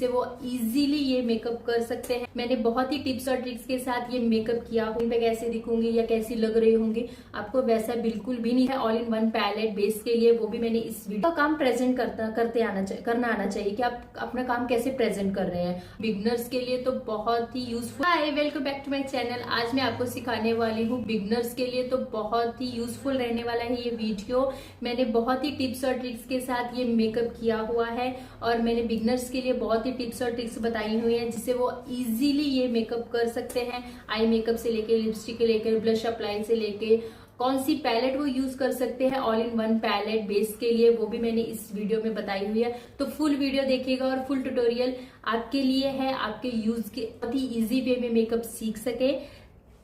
जिससे वो इजीली ये मेकअप कर सकते हैं। मैंने बहुत ही टिप्स और ट्रिक्स के साथ ये मेकअप किया। इन पे कैसे दिखूंगी या कैसी लग रही होंगी, आपको वैसा बिल्कुल भी नहीं है। All in one palette base के लिए, वो भी मैंने इस वीडियो का काम प्रेजेंट करना आना चाहिए कि आप अपना काम कैसे प्रेजेंट कर रहे हैं। बिगनर्स के लिए तो बहुत ही useful. Hi, welcome back to my channel. आज मैं आपको सिखाने वाली हूँ, बिगनर्स के लिए तो बहुत ही यूजफुल रहने वाला है ये वीडियो। मैंने बहुत ही टिप्स और ट्रिक्स के साथ ये मेकअप किया हुआ है और मैंने बिगनर्स के लिए बहुत ही टिप्स और ट्रिक्स बताई हुई हैं जिससे वो इजीली ये मेकअप कर सकते हैं। आई मेकअप से लेके लिपस्टिक से लेकर ब्लश अप्लाई से लेके कौन सी पैलेट वो यूज कर सकते हैं, all in one palette base के लिए, वो भी मैंने इस वीडियो में बताई हुई है। तो फुल वीडियो देखिएगा और फुल ट्यूटोरियल आपके लिए है, आपके यूज के बहुत ही इजी वे में मेकअप सीख सके।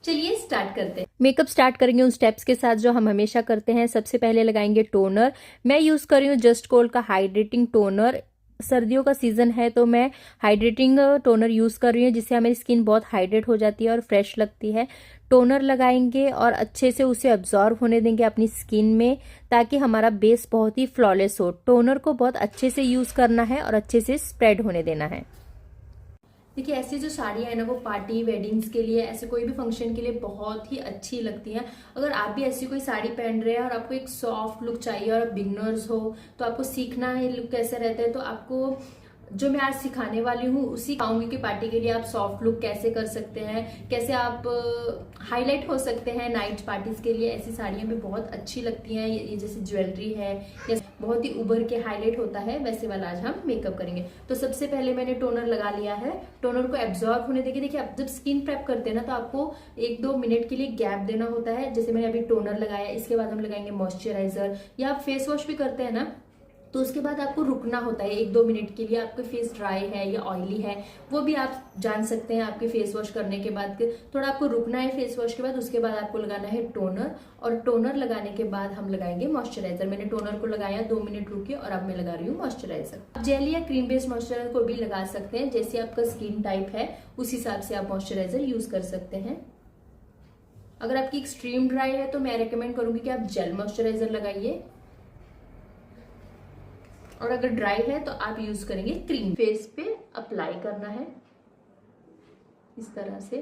चलिए स्टार्ट करते हैं। मेकअप स्टार्ट करेंगे उन स्टेप्स के साथ जो हम हमेशा करते हैं। सबसे पहले लगाएंगे टोनर। मैं यूज कर रही हूँ जस्ट कोल्ड का हाइड्रेटिंग टोनर। सर्दियों का सीजन है तो मैं हाइड्रेटिंग टोनर यूज कर रही हूँ जिससे हमारी स्किन बहुत हाइड्रेट हो जाती है और फ्रेश लगती है। टोनर लगाएंगे और अच्छे से उसे अब्जॉर्ब होने देंगे अपनी स्किन में ताकि हमारा बेस बहुत ही फ्लॉलेस हो। टोनर को बहुत अच्छे से यूज करना है और अच्छे से स्प्रेड होने देना है। देखिए, ऐसी जो साड़ियाँ है ना, वो पार्टी वेडिंग्स के लिए, ऐसे कोई भी फंक्शन के लिए बहुत ही अच्छी लगती हैं। अगर आप भी ऐसी कोई साड़ी पहन रहे हैं और आपको एक सॉफ्ट लुक चाहिए और आप बिगनर्स हो तो आपको सीखना है लुक कैसे रहता है, तो आपको जो मैं आज सिखाने वाली हूँ उसी कहूंगी कि पार्टी के लिए आप सॉफ्ट लुक कैसे कर सकते हैं, कैसे आप हाईलाइट हो सकते हैं नाइट पार्टीज के लिए। ऐसी साड़ियाँ भी बहुत अच्छी लगती हैं। ये जैसे ज्वेलरी है या बहुत ही उभर के हाईलाइट होता है, वैसे वाला आज हम मेकअप करेंगे। तो सबसे पहले मैंने टोनर लगा लिया है। टोनर को एब्जॉर्ब होने देंगे। देखिए, आप जब स्किन प्रेप करते हैं ना तो आपको 1-2 मिनट के लिए गैप देना होता है। जैसे मैंने अभी टोनर लगाया, इसके बाद हम लगाएंगे मॉइस्चराइजर, या आप फेस वॉश भी करते हैं ना तो उसके बाद आपको रुकना होता है 1-2 मिनट के लिए। आपका फेस ड्राई है या ऑयली है वो भी आप जान सकते हैं आपके फेस वॉश करने के बाद। थोड़ा आपको रुकना है फेस वॉश के बाद, उसके बाद आपको लगाना है टोनर, और टोनर लगाने के बाद हम लगाएंगे मॉइस्चराइजर। मैंने टोनर को लगाया, 2 मिनट रुके और अब मैं लगा रही हूँ मॉइस्चराइजर। आप जेल या क्रीम बेस्ड मॉइस्चराइजर को भी लगा सकते हैं, जैसे आपका स्किन टाइप है उस हिसाब से आप मॉइस्चराइजर यूज कर सकते हैं। अगर आपकी एक्सट्रीम ड्राई है तो मैं रिकमेंड करूंगी कि आप जेल मॉइस्चराइजर लगाइए, और अगर ड्राई है तो आप यूज करेंगे क्रीम। फेस पे अप्लाई करना है इस तरह से।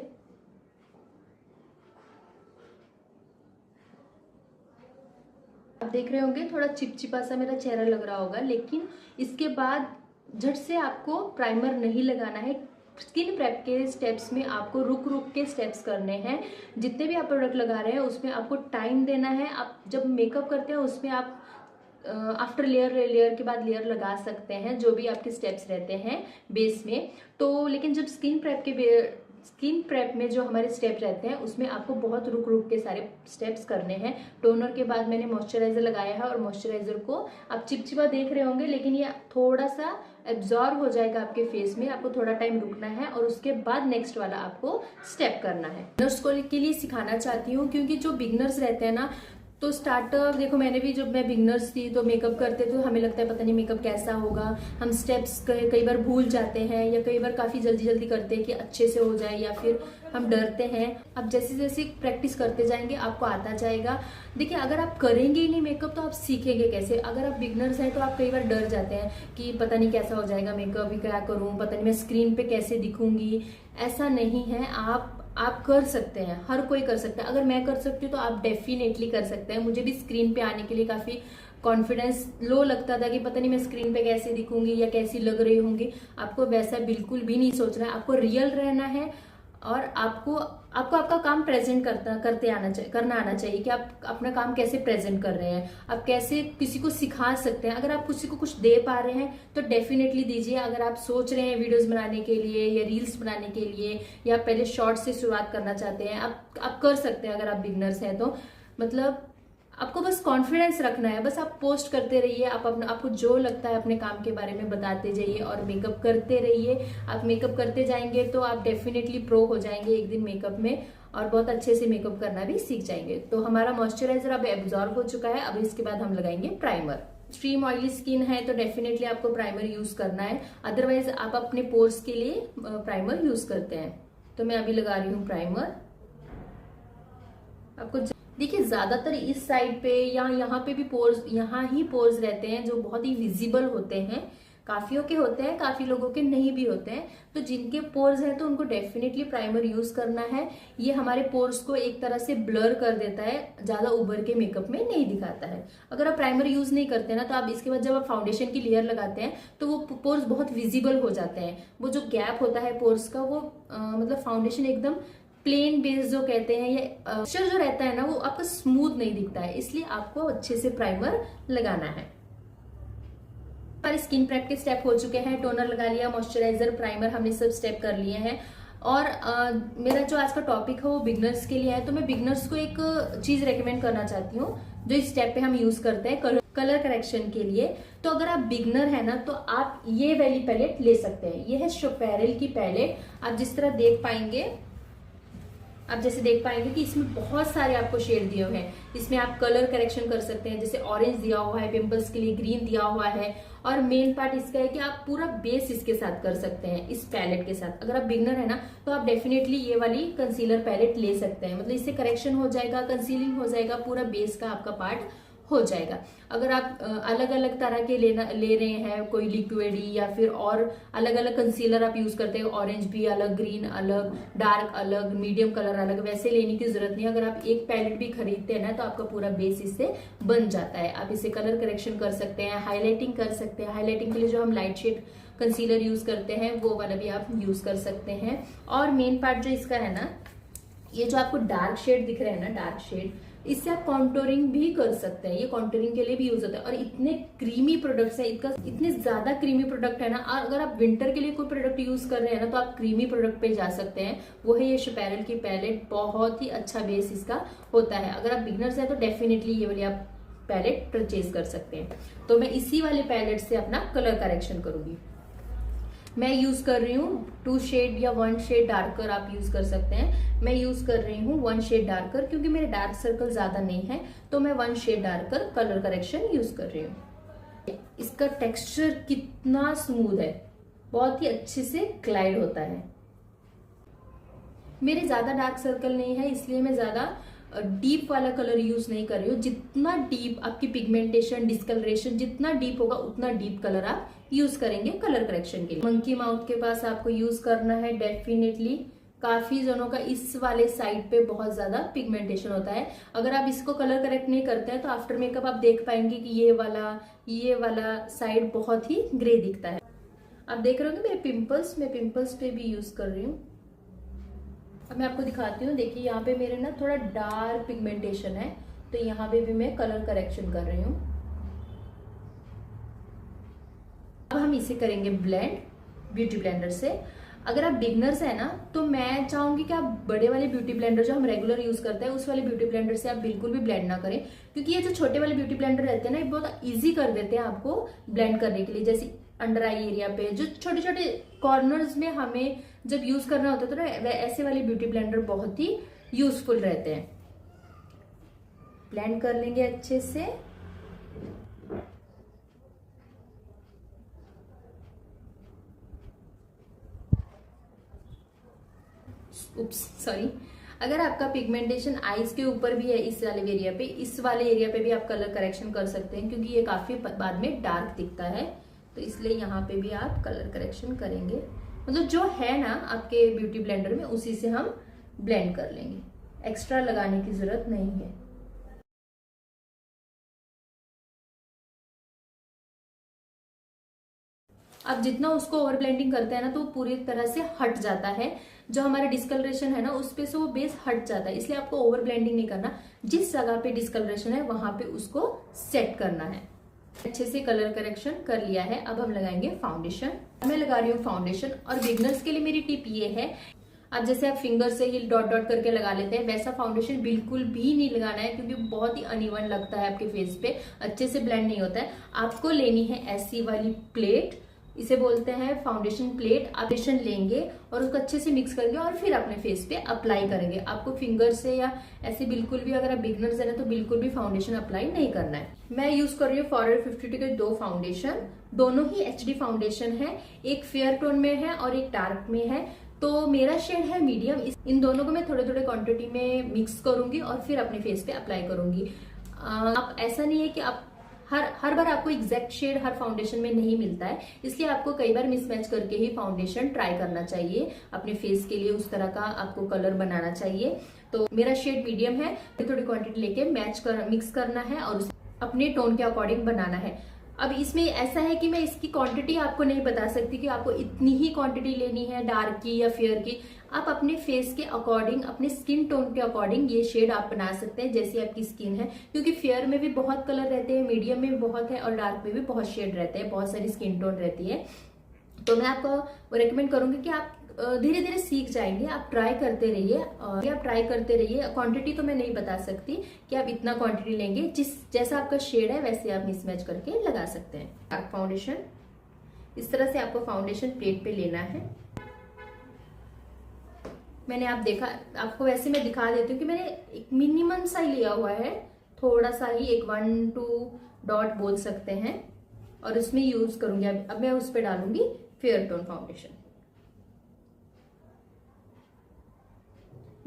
आप देख रहे होंगे थोड़ा चिपचिपा सा मेरा चेहरा लग रहा होगा, लेकिन इसके बाद झट से आपको प्राइमर नहीं लगाना है। स्किन प्रेप के स्टेप्स में आपको रुक रुक के स्टेप्स करने हैं। जितने भी आप प्रोडक्ट लगा रहे हैं उसमें आपको टाइम देना है। आप जब मेकअप करते हैं उसमें आप आफ्टर लेयर के बाद लेयर लगा सकते हैं, जो भी आपके स्टेप्स रहते हैं बेस में। तो लेकिन जब स्किन प्रेप में जो हमारे स्टेप रहते हैं उसमें आपको बहुत रुक रुक के सारे स्टेप्स करने हैं। टोनर के बाद मैंने मॉइस्चराइजर लगाया है और मॉइस्चराइजर को आप चिपचिपा देख रहे होंगे, लेकिन ये थोड़ा सा एब्जॉर्ब हो जाएगा आपके फेस में। आपको थोड़ा टाइम रुकना है और उसके बाद नेक्स्ट वाला आपको स्टेप करना है। बिगनर्स को के लिए सिखाना चाहती हूँ, क्योंकि जो बिगनर्स रहते हैं ना, तो स्टार्टर देखो, मैंने भी जब मैं बिगनर्स थी तो मेकअप करते तो हमें लगता है पता नहीं मेकअप कैसा होगा। हम स्टेप्स कई बार भूल जाते हैं या कई बार काफी जल्दी करते हैं कि अच्छे से हो जाए, या फिर हम डरते हैं। अब जैसे जैसे प्रैक्टिस करते जाएंगे आपको आता जाएगा। देखिए, अगर आप करेंगे ही नहीं मेकअप तो आप सीखेंगे कैसे। अगर आप बिगनर्स हैं तो आप कई बार डर जाते हैं कि पता नहीं कैसा हो जाएगा मेकअप, भी क्या करूं, पता नहीं मैं स्क्रीन पे कैसे दिखूंगी। ऐसा नहीं है, आप कर सकते हैं, हर कोई कर सकता है। अगर मैं कर सकती हूँ तो आप डेफिनेटली कर सकते हैं। मुझे भी स्क्रीन पे आने के लिए काफी कॉन्फिडेंस लो लगता था कि पता नहीं मैं स्क्रीन पे कैसे दिखूंगी या कैसी लग रही होंगी। आपको वैसा बिल्कुल भी नहीं सोचना है, आपको रियल रहना है और आपको आपका काम प्रेजेंट करना आना चाहिए कि आप अपना काम कैसे प्रेजेंट कर रहे हैं, आप कैसे किसी को सिखा सकते हैं। अगर आप किसी को कुछ दे पा रहे हैं तो डेफिनेटली दीजिए। अगर आप सोच रहे हैं वीडियोस बनाने के लिए या रील्स बनाने के लिए, या पहले शॉर्ट से शुरुआत करना चाहते हैं, आप कर सकते हैं। अगर आप बिगनर्स हैं तो मतलब आपको बस कॉन्फिडेंस रखना है, बस आप पोस्ट करते रहिए। आपको जो लगता है अपने काम के बारे में बताते जाइए और मेकअप करते रहिए। आप मेकअप करते जाएंगे तो आप डेफिनेटली प्रो हो जाएंगे एक दिन मेकअप में, और बहुत अच्छे से मेकअप करना भी सीख जाएंगे। तो हमारा मॉइस्चराइजर अब एब्जॉर्ब हो चुका है। अब इसके बाद हम लगाएंगे प्राइमर। एक्सट्रीम ऑयली स्किन है तो डेफिनेटली आपको प्राइमर यूज करना है, अदरवाइज आप अपने पोर्स के लिए प्राइमर यूज करते हैं। तो मैं अभी लगा रही हूँ प्राइमर। आपको देखिए, ज्यादातर इस साइड पे या यहाँ पे भी पोर्स, यहाँ ही पोर्स रहते हैं जो बहुत ही विजिबल होते हैं। काफियों के होते हैं, काफी लोगों के नहीं भी होते हैं। तो जिनके पोर्स हैं तो उनको डेफिनेटली प्राइमर यूज करना है। ये हमारे पोर्स को एक तरह से ब्लर कर देता है, ज्यादा उभर के मेकअप में नहीं दिखाता है। अगर आप प्राइमर यूज नहीं करते ना तो आप इसके बाद जब आप फाउंडेशन की लेयर लगाते हैं तो वो पोर्स बहुत विजिबल हो जाते हैं। वो जो गैप होता है पोर्स का वो मतलब फाउंडेशन एकदम प्लेन बेस जो कहते हैं, ये टेक्सचर जो रहता है ना वो आपका स्मूथ नहीं दिखता है। इसलिए आपको अच्छे से प्राइमर लगाना है। हमारे स्किन प्रेप के स्टेप हो चुके हैं। टोनर लगा लिया, मॉइस्चराइजर, प्राइमर, हमने सब स्टेप कर लिए हैं। और मेरा जो आज का टॉपिक है वो बिगनर्स के लिए है। तो मैं बिगनर्स को एक चीज रेकमेंड करना चाहती हूँ जो इस स्टेप पे हम यूज करते हैं कलर करेक्शन के लिए। तो अगर आप बिगनर है ना तो आप ये वाली पैलेट ले सकते हैं। ये है शोपेरल की पैलेट। आप जिस तरह देख पाएंगे, आप जैसे देख पाएंगे कि इसमें बहुत सारे आपको शेड दिए हुए हैं। इसमें आप कलर करेक्शन कर सकते हैं, जैसे ऑरेंज दिया हुआ है, पिंपल्स के लिए ग्रीन दिया हुआ है। और मेन पार्ट इसका है कि आप पूरा बेस इसके साथ कर सकते हैं इस पैलेट के साथ। अगर आप बिगनर है ना तो आप डेफिनेटले ये वाली कंसीलर पैलेट ले सकते हैं। मतलब इससे करेक्शन हो जाएगा, कंसीलिंग हो जाएगा, पूरा बेस का आपका पार्ट हो जाएगा। अगर आप अलग अलग तरह के ले रहे हैं, कोई लिक्विडी या फिर और अलग अलग कंसीलर आप यूज करते हैं, ऑरेंज भी अलग, ग्रीन अलग, डार्क अलग, मीडियम कलर अलग, वैसे लेने की जरूरत नहीं। अगर आप एक पैलेट भी खरीदते हैं ना तो आपका पूरा बेस इससे बन जाता है। आप इसे कलर करेक्शन कर सकते हैं, हाईलाइटिंग कर सकते हैं। हाईलाइटिंग के लिए जो हम लाइट शेड कंसीलर यूज करते हैं वो वाला भी आप यूज कर सकते हैं। और मेन पार्ट जो इसका है ना, ये जो आपको डार्क शेड दिख रहे हैं ना, डार्क शेड, इससे आप कॉन्टोरिंग भी कर सकते हैं। ये कॉन्टोरिंग के लिए भी यूज होता है। और इतने क्रीमी प्रोडक्ट्स है, इतने ज्यादा क्रीमी प्रोडक्ट है ना। और अगर आप विंटर के लिए कोई प्रोडक्ट यूज कर रहे हैं ना तो आप क्रीमी प्रोडक्ट पे जा सकते हैं। वो है ये शोपेरल की पैलेट। बहुत ही अच्छा बेस इसका होता है। अगर आप बिगनर्स हैं तो डेफिनेटली ये वाली आप पैलेट परचेज कर सकते हैं। तो मैं इसी वाले पैलेट से अपना कलर करेक्शन करूंगी। मैं यूज कर रही हूँ 2 शेड या 1 शेड डार्कर, आप यूज कर सकते हैं। मैं यूज कर रही हूँ 1 शेड डार्कर क्योंकि मेरे डार्क सर्कल ज्यादा नहीं है, तो मैं 1 shade darker colour correction use कर रही हूँ। इसका टेक्सचर कितना स्मूथ है, बहुत ही अच्छे से ग्लाइड होता है। मेरे ज्यादा डार्क सर्कल नहीं है इसलिए मैं ज्यादा डीप वाला कलर यूज नहीं कर रही हूँ। जितना डीप आपकी पिगमेंटेशन, डिस्कलरेशन जितना डीप होगा उतना डीप कलर आप यूज करेंगे कलर करेक्शन के लिए। मंकी माउथ के पास आपको यूज करना है डेफिनेटली। काफी जनों का इस वाले साइड पे बहुत ज्यादा पिगमेंटेशन होता है। अगर आप इसको कलर करेक्ट नहीं करते हैं तो आफ्टर मेकअप आप देख पाएंगे कि ये वाला साइड बहुत ही ग्रे दिखता है। आप देख रहे होंगे मैं पिंपल्स पे भी यूज कर रही हूँ। अब मैं आपको दिखाती हूँ। देखिए यहाँ पे मेरे ना थोड़ा डार्क पिगमेंटेशन है, तो यहाँ पे भी मैं कलर करेक्शन कर रही हूँ। अब हम इसे करेंगे ब्लेंड ब्यूटी ब्लेंडर से। अगर आप बिगनर्स है ना तो मैं चाहूंगी कि आप बड़े वाले ब्यूटी ब्लेंडर जो हम रेगुलर यूज करते हैं उस वाले ब्यूटी ब्लेंडर से आप बिल्कुल भी ब्लेंड ना करें, क्योंकि ये जो छोटे वाले ब्यूटी ब्लेंडर रहते हैं ना ये बहुत इजी कर देते हैं आपको ब्लेंड करने के लिए। जैसे अंडर आई एरिया पे जो छोटे छोटे कॉर्नर्स में हमें जब यूज करना होता है तो ना ऐसे वाले ब्यूटी ब्लेंडर बहुत ही यूजफुल रहते हैं। ब्लेंड कर लेंगे अच्छे से। Oops sorry. अगर आपका पिगमेंटेशन आईज के ऊपर भी है इस वाले एरिया पे, इस वाले एरिया पे भी आप कलर करेक्शन कर सकते हैं, क्योंकि ये काफी बाद में डार्क दिखता है। तो इसलिए यहाँ पे भी आप कलर करेक्शन करेंगे। मतलब जो है ना आपके ब्यूटी ब्लेंडर में उसी से हम ब्लेंड कर लेंगे, एक्स्ट्रा लगाने की जरूरत नहीं है। अब जितना उसको ओवर ब्लेंडिंग करते हैं ना तो वो पूरी तरह से हट जाता है। जो हमारा डिस्कलरेशन है ना उस पे से वो बेस हट जाता है। इसलिए आपको ओवर ब्लेंडिंग नहीं करना। जिस जगह पे डिस्कलरेशन है वहां पे उसको सेट करना है। अच्छे से कलर करेक्शन कर लिया है। अब हम लगाएंगे फाउंडेशन। मैं लगा रही हूँ फाउंडेशन। और बिगनर्स के लिए मेरी टिप ये है, अब जैसे आप फिंगर से ही डॉट डॉट करके लगा लेते हैं वैसा फाउंडेशन बिल्कुल भी नहीं लगाना है, क्योंकि बहुत ही अनइवन लगता है आपके फेस पे, अच्छे से ब्लेंड नहीं होता है। आपको लेनी है ऐसी वाली प्लेट, इसे बोलते हैं फाउंडेशन प्लेट। आप फाउंडेशन लेंगे और उसको अच्छे से मिक्स करेंगे और फिर अपने फेस पे अप्लाई करेंगे। आपको फिंगर से या ऐसे बिल्कुल भी, अगर आप बिगनर्स है ना तो बिल्कुल भी फाउंडेशन अप्लाई नहीं करना है। मैं यूज कर रही हूँ फॉरएवर 52 के 2 फाउंडेशन। दोनों ही एचडी फाउंडेशन है, एक फेयर टोन में है और एक डार्क में है। तो मेरा शेड है मीडियम। इन दोनों को मैं थोड़े थोड़े क्वांटिटी में मिक्स करूंगी और फिर अपने फेस पे अप्लाई करूंगी। आप ऐसा नहीं है कि आप हर बार आपको एग्जैक्ट शेड हर फाउंडेशन में नहीं मिलता है, इसलिए आपको कई बार मिसमैच करके ही फाउंडेशन ट्राई करना चाहिए। अपने फेस के लिए उस तरह का आपको कलर बनाना चाहिए। तो मेरा शेड मीडियम है, थोड़ी क्वांटिटी लेके मिक्स करना है और अपने टोन के अकॉर्डिंग बनाना है। अब इसमें ऐसा है कि मैं इसकी क्वांटिटी आपको नहीं बता सकती कि आपको इतनी ही क्वांटिटी लेनी है डार्क की या फेयर की। आप अपने फेस के अकॉर्डिंग, अपने स्किन टोन के अकॉर्डिंग ये शेड आप बना सकते हैं जैसी आपकी स्किन है, क्योंकि फेयर में भी बहुत कलर रहते हैं, मीडियम में भी बहुत है और डार्क में भी बहुत शेड रहते हैं, बहुत सारी स्किन टोन रहती है। तो मैं आपको रेकमेंड करूंगी कि आप धीरे धीरे सीख जाएंगे, आप ट्राई करते रहिए। आप ट्राई करते रहिए। क्वांटिटी तो मैं नहीं बता सकती कि आप इतना क्वांटिटी लेंगे, जैसा आपका शेड है वैसे आप मिसमैच करके लगा सकते हैं। डार्क फाउंडेशन इस तरह से आपको फाउंडेशन प्लेट पे लेना है। मैंने आपको वैसे मैं दिखा देती हूँ कि मैंने एक मिनिमम सा ही लिया हुआ है, थोड़ा सा ही, एक 1-2 डॉट बोल सकते हैं, और उसमें यूज करूंगी। अब मैं उस पर डालूंगी फेयर टोन फाउंडेशन।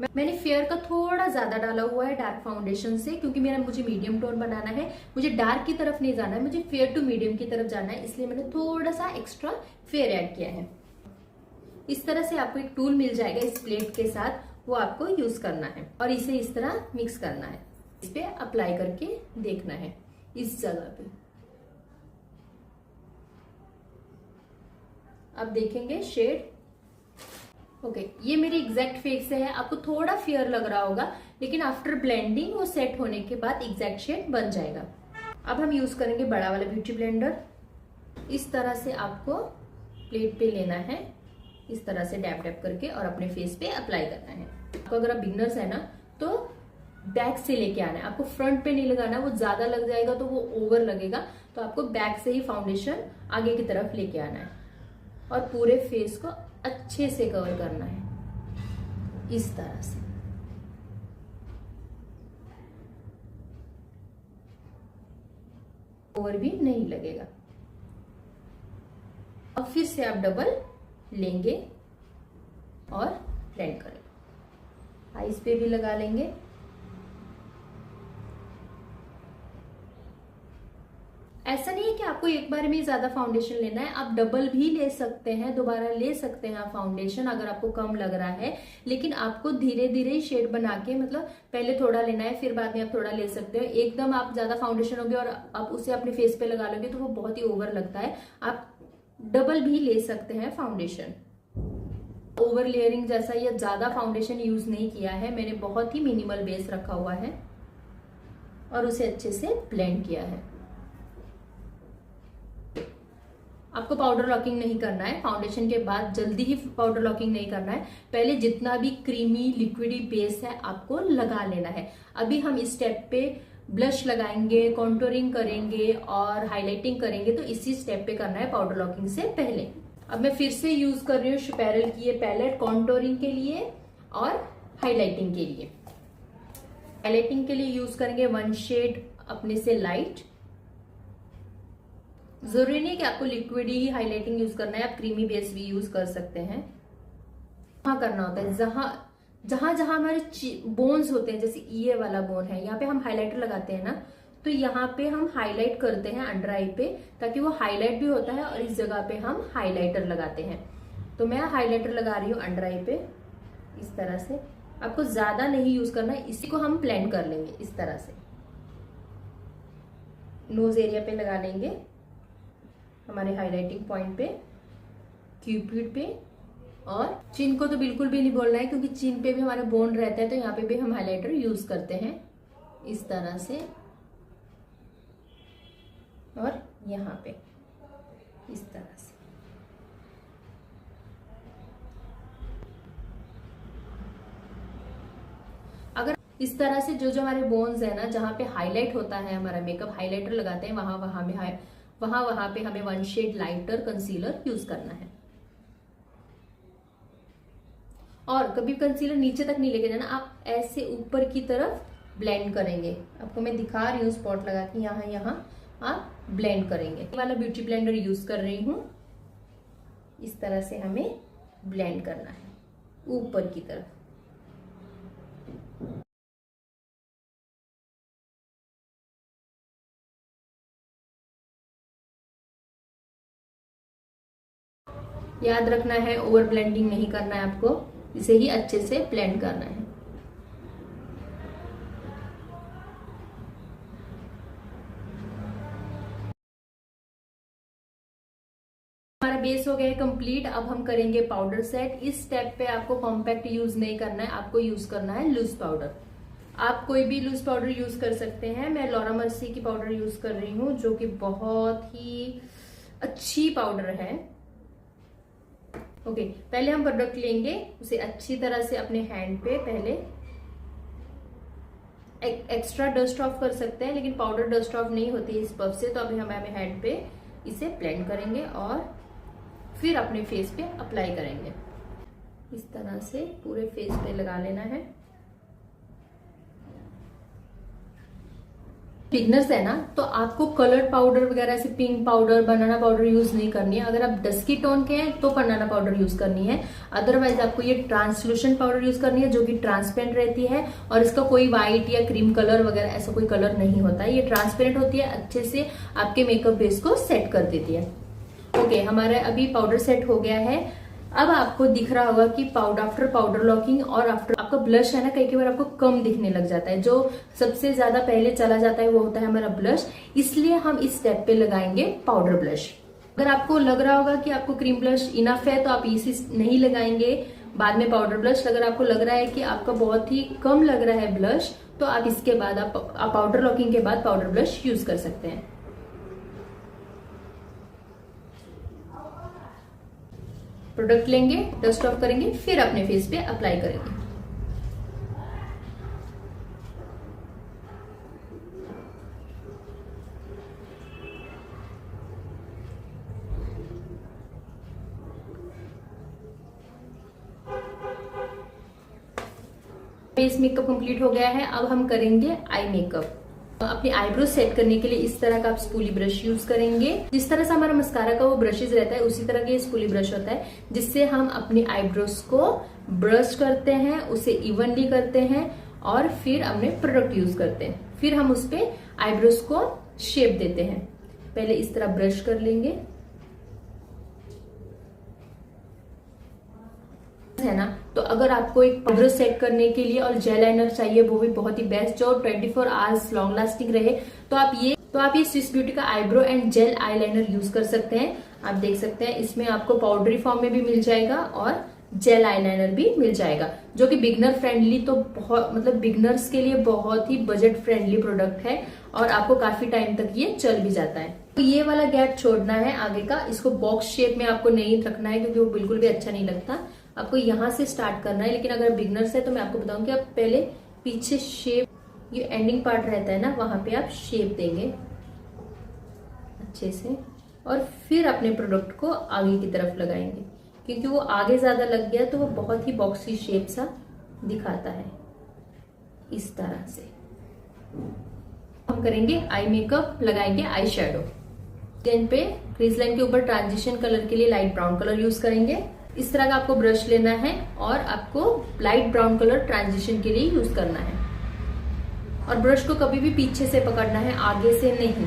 मैंने फेयर का थोड़ा ज्यादा डाला हुआ है डार्क फाउंडेशन से, क्योंकि मुझे मीडियम टोन बनाना है, मुझे डार्क की तरफ नहीं जाना है, मुझे फेयर टू मीडियम की तरफ जाना है, इसलिए मैंने थोड़ा सा एक्स्ट्रा फेयर ऐड किया है। इस तरह से आपको एक टूल मिल जाएगा इस प्लेट के साथ, वो आपको यूज करना है और इसे इस तरह मिक्स करना है। इस पे अप्लाई करके देखना है इस जगह पे। अब देखेंगे शेड। ओके, ये मेरी एग्जैक्ट फेस से है। आपको थोड़ा फेयर लग रहा होगा, लेकिन आफ्टर ब्लेंडिंग वो सेट होने के बाद एग्जैक्ट शेड बन जाएगा। अब हम यूज करेंगे बड़ा वाला ब्यूटी ब्लेंडर। इस तरह से आपको प्लेट पे लेना है, इस तरह से डैप डैप करके, और अपने फेस पे अप्लाई करना है। आपको अगर आप बिगनर्स है ना, तो बैक से लेके आना है, आपको फ्रंट पे नहीं लगाना, वो ज्यादा लग जाएगा तो वो ओवर लगेगा। तो आपको बैक से ही फाउंडेशन आगे की तरफ लेके आना है और पूरे फेस को अच्छे से कवर करना है इस तरह से। ओवर भी नहीं लगेगा। अब फिर से आप डबल लेंगे और ब्लेंड करेंगे। आईज पे भी लगा लेंगे। ऐसा नहीं है कि आपको एक बार में ज्यादा फाउंडेशन लेना है, आप डबल भी ले सकते हैं, दोबारा ले सकते हैं आप फाउंडेशन अगर आपको कम लग रहा है। लेकिन आपको धीरे धीरे शेड बना के, मतलब पहले थोड़ा लेना है, फिर बाद में आप थोड़ा ले सकते हो। एकदम आप ज्यादा फाउंडेशन होगे और आप उसे अपने फेस पे लगा लोगे तो वो बहुत ही ओवर लगता है। आप डबल भी ले सकते हैं फाउंडेशन। ओवर लेयरिंग जैसा या ज्यादा फाउंडेशन यूज नहीं किया है मैंने, बहुत ही मिनिमल बेस रखा हुआ है और उसे अच्छे से ब्लेंड किया है। आपको पाउडर लॉकिंग नहीं करना है, फाउंडेशन के बाद जल्दी ही पाउडर लॉकिंग नहीं करना है। पहले जितना भी क्रीमी लिक्विडी बेस है आपको लगा लेना है। अभी हम इस स्टेप पे ब्लश लगाएंगे, कॉन्टोरिंग करेंगे और हाइलाइटिंग करेंगे, तो इसी स्टेप पे करना है पाउडर लॉकिंग से पहले। अब मैं फिर से यूज कर रही हूँ शुपेरल की ये पैलेट कॉन्टोरिंग के लिए और हाईलाइटिंग के लिए। हाईलाइटिंग के लिए यूज करेंगे 1 शेड अपने से लाइट। जरूरी नहीं कि आपको लिक्विड ही हाईलाइटिंग यूज करना है, आप क्रीमी बेस भी यूज कर सकते हैं। वहां करना होता है जहां जहां हमारे बोन्स होते हैं, जैसे ये वाला बोन है, यहाँ पे हम हाइलाइटर लगाते हैं ना, तो यहाँ पे हम हाईलाइट करते हैं अंडर आई पे, ताकि वो हाईलाइट भी होता है और इस जगह पे हम हाईलाइटर लगाते हैं। तो मैं हाईलाइटर लगा रही हूँ अंडर आई पे इस तरह से। आपको ज्यादा नहीं यूज करना है, इसी को हम ब्लेंड कर लेंगे इस तरह से। नोज एरिया पे लगा लेंगे, हमारे हाईलाइटिंग पॉइंट पे, क्यूपिड पे, और चिन को तो बिल्कुल भी नहीं बोलना है क्योंकि चिन पे भी हमारा बोन रहता है, तो यहाँ पे भी हम हाइलाइटर यूज करते हैं इस तरह से, और यहाँ पे इस तरह से। अगर इस तरह से जो हमारे बोन्स है ना, जहाँ पे हाईलाइट होता है, हमारा मेकअप हाइलाइटर लगाते हैं, वहां पे हमें 1 शेड लाइटर कंसीलर यूज करना है। और कभी कंसीलर नीचे तक नहीं लेके जाना, आप ऐसे ऊपर की तरफ ब्लेंड करेंगे। आपको मैं दिखा रही हूँ स्पॉट लगा के, यहाँ आप ब्लेंड करेंगे। ये वाला ब्यूटी ब्लेंडर यूज कर रही हूँ। इस तरह से हमें ब्लेंड करना है ऊपर की तरफ। याद रखना है, ओवर ब्लेंडिंग नहीं करना है आपको, इसे ही अच्छे से ब्लेंड करना है। हमारा बेस हो गया है कंप्लीट। अब हम करेंगे पाउडर सेट। इस स्टेप पे आपको कॉम्पैक्ट यूज नहीं करना है, आपको यूज करना है लूज पाउडर। आप कोई भी लूज पाउडर यूज कर सकते हैं। मैं लॉरा मर्सी की पाउडर यूज कर रही हूँ, जो कि बहुत ही अच्छी पाउडर है। ओके, पहले हम प्रोडक्ट लेंगे, उसे अच्छी तरह से अपने हैंड पे पहले एक्स्ट्रा डस्ट ऑफ कर सकते हैं, लेकिन पाउडर डस्ट ऑफ नहीं होती है इस पफ से। तो अभी हम हैंड पे इसे ब्लेंड करेंगे और फिर अपने फेस पे अप्लाई करेंगे। इस तरह से पूरे फेस पे लगा लेना है। बिगनर्स है ना, तो आपको कलर्ड पाउडर वगैरह से pink powder, banana powder use नहीं करनी है। अगर आप डस्की टोन के हैं तो बनाना पाउडर यूज करनी है। अदरवाइज आपको ये ट्रांसलूशन पाउडर यूज करनी है, जो कि ट्रांसपेरेंट रहती है और इसका कोई व्हाइट या क्रीम कलर वगैरह ऐसा कोई कलर नहीं होता है। ये ट्रांसपेरेंट होती है, अच्छे से आपके मेकअप बेस को सेट कर देती है। ओके, हमारा अभी पाउडर सेट हो गया है। अब आपको दिख रहा होगा कि आफ्टर पाउडर लॉकिंग और आफ्टर आपका ब्लश है ना, कई बार आपको कम दिखने लग जाता है। जो सबसे ज्यादा पहले चला जाता है वो होता है हमारा ब्लश, इसलिए हम इस स्टेप पे लगाएंगे पाउडर ब्लश। अगर आपको लग रहा होगा कि आपको क्रीम ब्लश इनफ है तो आप इसी नहीं लगाएंगे, बाद में पाउडर ब्लश। अगर आपको लग रहा है कि आपका बहुत ही कम लग रहा है ब्लश, तो आप इसके बाद आप पाउडर लॉकिंग के बाद पाउडर ब्लश यूज कर सकते हैं। प्रोडक्ट लेंगे, डस्ट ऑफ करेंगे, फिर अपने फेस पे अप्लाई करेंगे। फेस मेकअप कंप्लीट हो गया है। अब हम करेंगे आई मेकअप। अपनी आईब्रो सेट करने के लिए इस तरह का आप स्पूली ब्रश यूज करेंगे। जिस तरह से हमारा मस्कारा का वो ब्रशेज रहता है, उसी तरह का ये स्पूली ब्रश होता है, जिससे हम अपनी आईब्रोज को ब्रश करते हैं, उसे इवनली करते हैं और फिर अपने प्रोडक्ट यूज करते हैं। फिर हम उस पे आईब्रोज को शेप देते हैं। पहले इस तरह ब्रश कर लेंगे, है ना। तो अगर आपको एक पाउडर सेट करने के लिए और जेल लाइनर चाहिए, वो भी बहुत ही बेस्ट, जो 24 आवर्स लॉन्ग लास्टिंग रहे, तो आप ये स्विस ब्यूटी का eyebrow and jail eyeliner use कर सकते हैं। आप देख सकते हैं इसमें आपको पाउडरी फॉर्म में भी मिल जाएगा और जेल आईलाइनर भी मिल जाएगा, जो कि बिगनर फ्रेंडली, तो बहुत मतलब बिगनर्स के लिए बहुत ही बजट फ्रेंडली प्रोडक्ट है और आपको काफी टाइम तक ये चल भी जाता है। तो ये वाला गैप छोड़ना है आगे का, इसको बॉक्स शेप में आपको नहीं रखना है, क्योंकि वो बिल्कुल भी अच्छा नहीं लगता। आपको यहाँ से स्टार्ट करना है। लेकिन अगर बिगनर्स है तो मैं आपको बताऊं कि आप पहले पीछे शेप, ये एंडिंग पार्ट रहता है ना, वहां पे आप शेप देंगे अच्छे से और फिर अपने प्रोडक्ट को आगे की तरफ लगाएंगे, क्योंकि वो आगे ज्यादा लग गया तो वो बहुत ही बॉक्सी शेप सा दिखाता है। इस तरह से हम करेंगे आई मेकअप, लगाएंगे आई शेडो। देन पे क्रीज लाइन के ऊपर ट्रांजिशन कलर के लिए लाइट ब्राउन कलर यूज करेंगे। इस तरह का आपको ब्रश लेना है और आपको लाइट ब्राउन कलर ट्रांजिशन के लिए यूज करना है। और ब्रश को कभी भी पीछे से पकड़ना है, आगे से नहीं।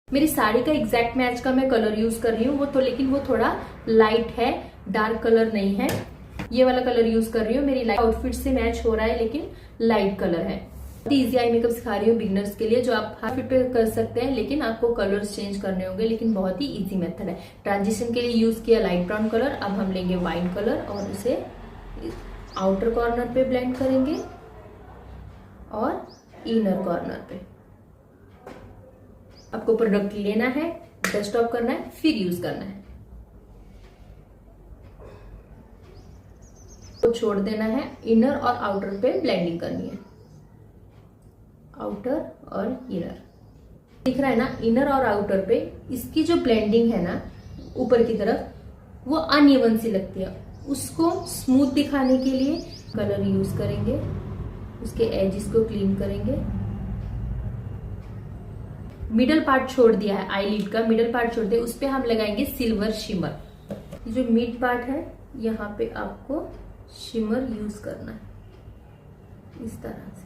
मेरी साड़ी का एग्जैक्ट मैच का मैं कलर यूज कर रही हूँ, वो तो लेकिन वो थोड़ा लाइट है, डार्क कलर नहीं है। ये वाला कलर यूज कर रही हूँ, मेरी आउटफिट से मैच हो रहा है, लेकिन लाइट कलर है। इजी आई मेकअप सिखा रही हूँ बिगनर्स के लिए, जो आप हर फिट पे कर सकते हैं, लेकिन आपको कलर्स चेंज करने होंगे, लेकिन बहुत ही इजी मेथड है। ट्रांजिशन के लिए यूज किया लाइट ब्राउन कलर। अब हम लेंगे वाइन कलर और उसे आउटर कॉर्नर पे ब्लेंड करेंगे और इनर कॉर्नर पे। आपको प्रोडक्ट लेना है, डस्ट ऑफ करना है, फिर यूज करना है, तो छोड़ देना है। इनर और आउटर पे ब्लेंडिंग करनी है, आउटर और इनर। दिख रहा है ना, इनर और आउटर पे इसकी जो ब्लेंडिंग है ना ऊपर की तरफ, वो अनइवन सी लगती है। उसको स्मूथ दिखाने के लिए कलर यूज करेंगे, उसके एजेस को क्लीन करेंगे। मिडल पार्ट छोड़ दिया है, आईलिड का मिडल पार्ट छोड़ दिया, उस पे हम लगाएंगे सिल्वर शिमर। जो मिड पार्ट है यहाँ पे आपको शिमर यूज करना है इस तरह से।